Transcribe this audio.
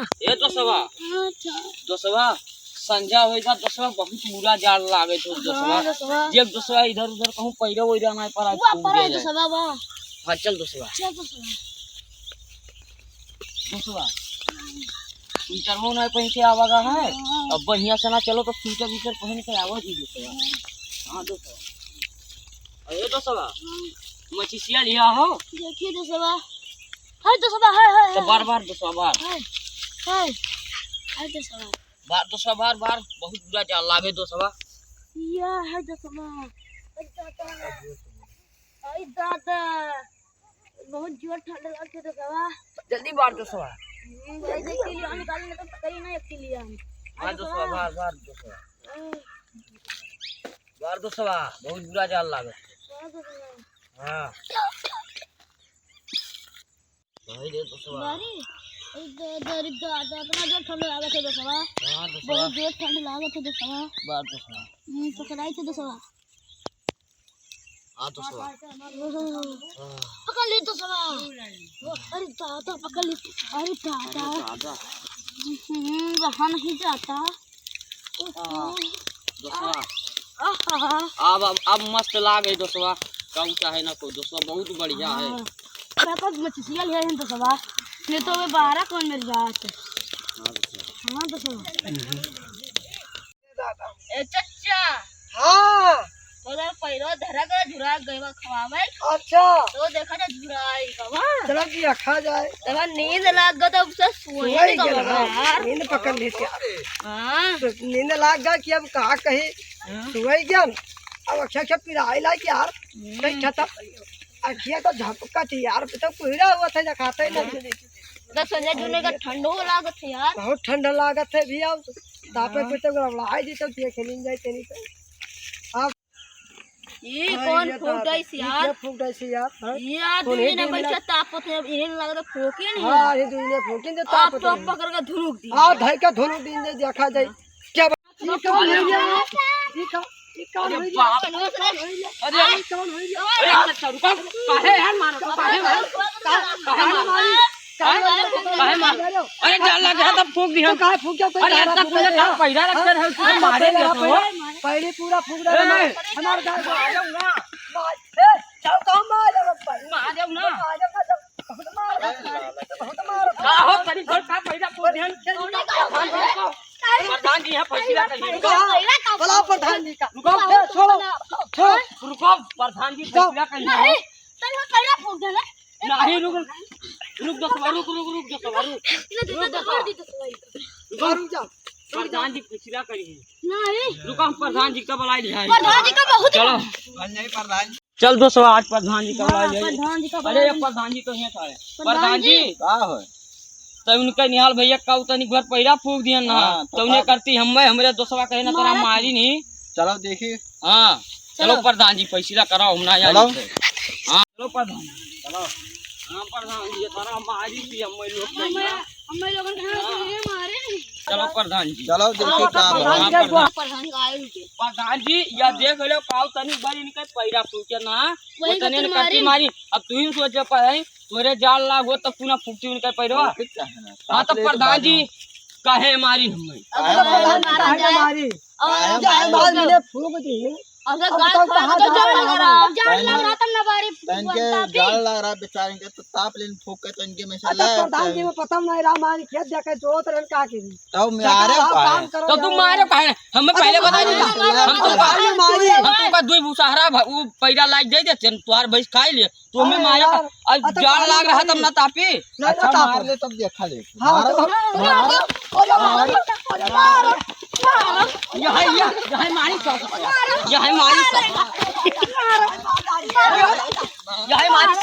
ये दोस्तवा संजा होइगा दोस्तवा बहुत बुरा जाल लागे तो दोस्तवा जे दोस्तवा इधर उधर कहूं पैरे वैरा नहीं पर दोस्तवा हां चल दोस्तवा स्वेटर वो नहीं पहन के आवागा है अब बढ़िया से ना चलो तो स्वेटर वीटर पहन के आवा जी दोस्तवा हां दोस्तवा अरे दोस्तवा मछिया लिया हो देखिए दोस्तवा हाय दोस्तवा हाय तो बार दोस्तवा बार हाय दोस्तवा बार बहुत बुरा जाल लागे दोस्तवा या है दोस्तवा आई दादा बहुत जोर ठंड लगते दोस्तवा जल्दी बार दोस्तवा भाई देखिए लिया निकाल नहीं तो कहीं ना एक लिया हां दोस्तवा बार दोस्तवा बहुत बुरा जाल लागे हां भाई दे दोस्तवा बारी इधर इतना जोर ठंड लागत है दोस्तवा हां दोस्तवा बहुत जोर ठंड लागत है दोस्तवा बार दोस्तवा पकड़ाई थे दोस्तवा हां दोस्तवा पकड़ ली दोस्तवा अरे दादा पकड़ ली अरे दादा रहा नहीं जाता दोस्तवा अब मस्त लागे दोस्तवा कहूं चाहे ना कोई दोस्तवा बहुत बढ़िया है पापा मछलियां ले हैं दोस्तवा नहीं तो वे 12 कौन मिल जाते हां दोस्तवा ए चच्चा हाँ बोला पैरो धरा का झुरा गईवा खवावे अच्छा तो देखा ना झुराई गवा चलो जी रखा जाए तब नींद लाग गया तो उससे सोई नहीं गवा यार नींद पकड़ लेते हां नींद लाग गया कि अब कहा कहीं सोई गया अब अच्छा पिराई ला यार बैठा था अखिया तो झपका थी यार तो कोहरा हुआ था दिखाता ही नहीं तो संजय जुने का ठंडो लागत है यार बहुत ठंडा लागत है भी अब तापे पे तो गड़बड़ाई दी तो देख नहीं जाए तेरी तो ये कौन फूटाई सी यार फूटाई सी यार ये आदमी ने बैठा तापत है इन्हें लग रहा फूके नहीं हां ये दुनिया फूकिन दे आप तो पकड़ के धुनुक दी हां धई का धुनुक दिन दे देखा जाए क्या ये कौन है ये कौन है अरे कौन है अरे अच्छा रुको काहे यार मारो काहे मार अरे जाल लग गया तब फूक दिया काहे फूक गया अरे ऐसा कोई का पैरा रख कर है मारे ले तो पहले पूरा फूक रहा है हमार गाय को आ जाओ ना चल काम आ जाओ आ जाओ ना बहुत मार हो करी घर का पैरा फूक दिया प्रधान जी यहां फैसला करिए बोला प्रधान जी का रुको छोड़ो रुको प्रधान जी फैसला करिए नहीं तब पैरा फूक देना नहीं रुक दोस्तवा रुक दोस्तवा रुक जा प्रधान जी फैसला करिए नहीं रुको हम प्रधान जी का बुलाई लिया प्रधान जी का बहुत चलो नहीं प्रधान चल दोस्तवा आज प्रधान जी का बुलाई लिया प्रधान जी का अरे ये प्रधान जी तो हैं सारे प्रधान जी का है तो उनका निहाल भैया का उतनी घर पैरा फूक दिया ना तो उन्हें करती हमरे दोस्तवा कहे ना तोरा मारी नहीं चलो देखिए हां चलो प्रधान जी फैसला कराओ हम ना यार हां चलो प्रधान चलो हां प्रधान जी तोरा मारी थी हम लोग लोगन के मारे नहीं चलो प्रधान जी चलो देखिए प्रधान जी या देख लो पाव तनी बड़ी इनके पैरा फूके ना वो तने ने करती मारी अब तू ही सोच पाए तोरे जाल लाग हो तब पुना फूकती उनके पैरवा हां तो प्रधान जी काहे मारी हम मारी बाद में फूक दी अगर गाल फाड़ तो जाल लग रहा तब ना बारी इनके जाल लग रहा बेचारे के तो ताप लेन फूक के तो इनके में से प्रधान जी में पता नहीं रहा हमारी खेत जाके दो तरह का की तो मारे काम करो तो तुम मारे काहे हमें पहले बता दी हम तो मारी हम तुमका दुई भूसहारा वो पैरा लाग दे देते तोहार भैंस खाई ले तो हमें मारे अब जाल लाग रहा तब ना तापी अच्छा मार ले तब देखा ले यही मारी यही मारी